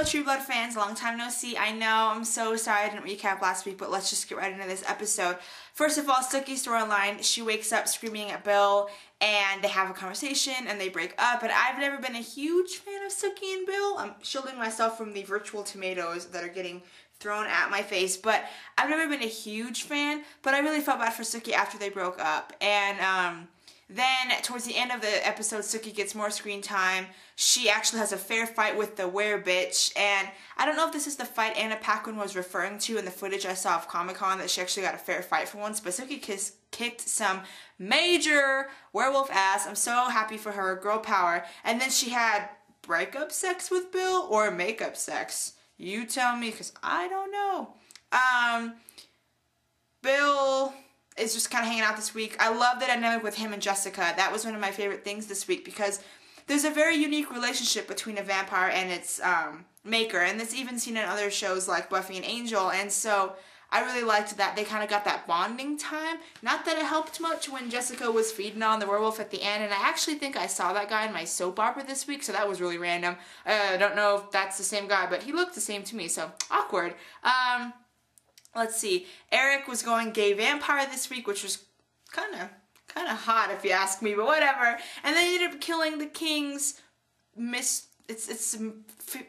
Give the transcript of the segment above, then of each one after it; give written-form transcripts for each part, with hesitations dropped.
True Blood fans, long time no see. I know, I'm so sorry I didn't recap last week, but let's just get right into this episode. First of all, Sookie's storyline, she wakes up screaming at Bill, and they have a conversation, and they break up, and I've never been a huge fan of Sookie and Bill. I'm shielding myself from the virtual tomatoes that are getting thrown at my face, but I've never been a huge fan, but I really felt bad for Sookie after they broke up, and, then, towards the end of the episode, Sookie gets more screen time. She actually has a fair fight with the were-bitch, and I don't know if this is the fight Anna Paquin was referring to in the footage I saw of Comic-Con, that she actually got a fair fight for once, but Sookie kicked some major werewolf ass. I'm so happy for her, girl power. And then she had breakup sex with Bill, or makeup sex. You tell me, because I don't know. Bill is just kind of hanging out this week. I love the dynamic with him and Jessica. That was one of my favorite things this week because there's a very unique relationship between a vampire and its maker, and it's even seen in other shows like Buffy and Angel, and so I really liked that they kind of got that bonding time. Not that it helped much when Jessica was feeding on the werewolf at the end, and I actually think I saw that guy in my soap opera this week, so that was really random. I don't know if that's the same guy, but he looked the same to me, so awkward. Let's see. Eric was going gay vampire this week, which was kind of hot if you ask me, but whatever. And then he ended up killing the king's it's a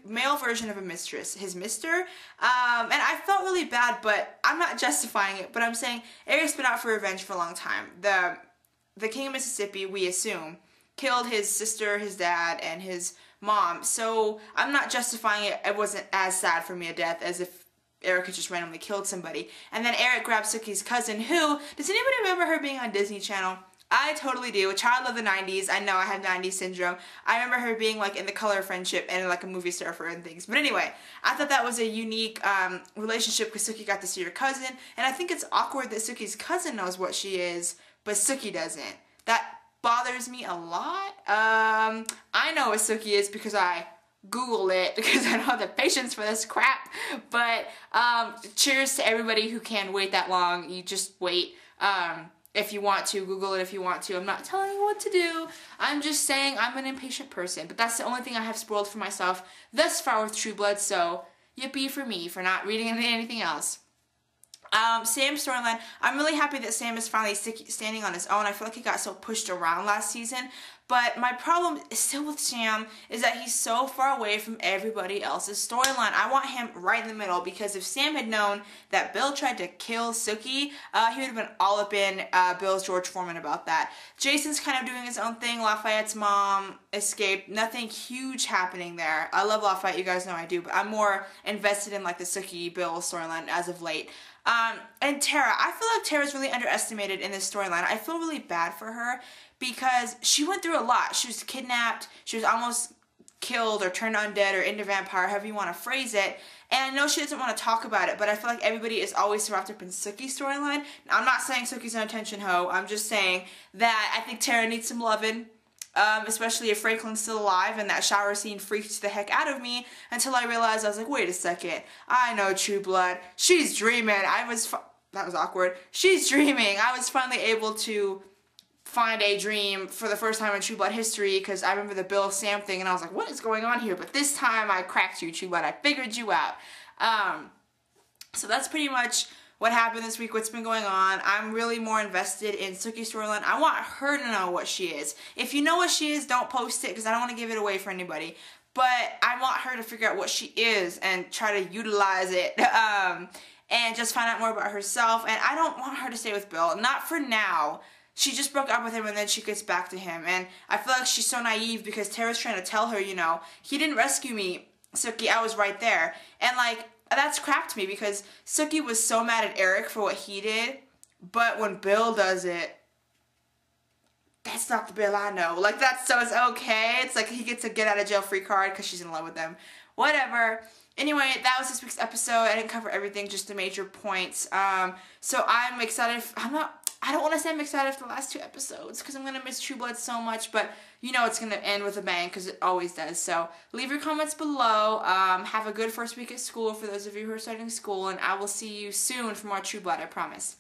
male version of a mistress, his mister. And I felt really bad, but I'm not justifying it, but I'm saying Eric's been out for revenge for a long time. The king of Mississippi, we assume, killed his sister, his dad, and his mom. So I'm not justifying it. It wasn't as sad for me a death as if Eric had just randomly killed somebody. And then Eric grabbed Sookie's cousin, who, does anybody remember her being on Disney Channel? I totally do. A child of the 90s. I know I have 90s syndrome. I remember her being like in The Color of Friendship and like a movie star for her and things. But anyway, I thought that was a unique relationship because Sookie got to see her cousin. And I think it's awkward that Sookie's cousin knows what she is, but Sookie doesn't. That bothers me a lot. I know what Sookie is because I Google it because I don't have the patience for this crap. But cheers to everybody who can wait that long. You just wait. If you want to, Google it if you want to. I'm not telling you what to do. I'm just saying I'm an impatient person. But that's the only thing I have spoiled for myself thus far with True Blood. So yippee for me for not reading anything else. Sam's storyline. I'm really happy that Sam is finally standing on his own. I feel like he got so pushed around last season. But my problem is still with Sam is that he's so far away from everybody else's storyline. I want him right in the middle because if Sam had known that Bill tried to kill Sookie, he would have been all up in Bill's George Foreman about that. Jason's kind of doing his own thing. Lafayette's mom escaped. Nothing huge happening there. I love Lafayette, you guys know I do, but I'm more invested in like the Sookie-Bill storyline as of late. And Tara, I feel like Tara's really underestimated in this storyline. I feel really bad for her because she went through a lot. She was kidnapped, she was almost killed or turned undead or into vampire, however you want to phrase it. And I know she doesn't want to talk about it, but I feel like everybody is always wrapped up in Sookie's storyline. I'm not saying Sookie's an attention hoe. I'm just saying that I think Tara needs some loving. Especially if Franklin's still alive, and that shower scene freaked the heck out of me until I realized, I was like, wait a second, I know True Blood, she's dreaming. That was awkward. She's dreaming. I was finally able to find a dream for the first time in True Blood history because I remember the Bill Sam thing and I was like, what is going on here? But this time I cracked you, True Blood. I figured you out. So that's pretty much what happened this week, what's been going on. I'm really more invested in Sookie's storyline. I want her to know what she is. If you know what she is, don't post it because I don't want to give it away for anybody. But I want her to figure out what she is and try to utilize it and just find out more about herself. And I don't want her to stay with Bill. Not for now. She just broke up with him and then she gets back to him. And I feel like she's so naive because Tara's trying to tell her, you know, he didn't rescue me, Sookie. I was right there. And like, that's crap to me because Sookie was so mad at Eric for what he did, but when Bill does it, that's not the Bill I know. Like, so it's okay. It's like he gets a get out of jail free card because she's in love with him. Whatever. Anyway, that was this week's episode. I didn't cover everything, just the major points. So I'm excited. I don't want to say I'm excited for the last 2 episodes because I'm going to miss True Blood so much, but you know it's going to end with a bang because it always does. So leave your comments below. Have a good first week at school for those of you who are starting school, and I will see you soon for more True Blood, I promise.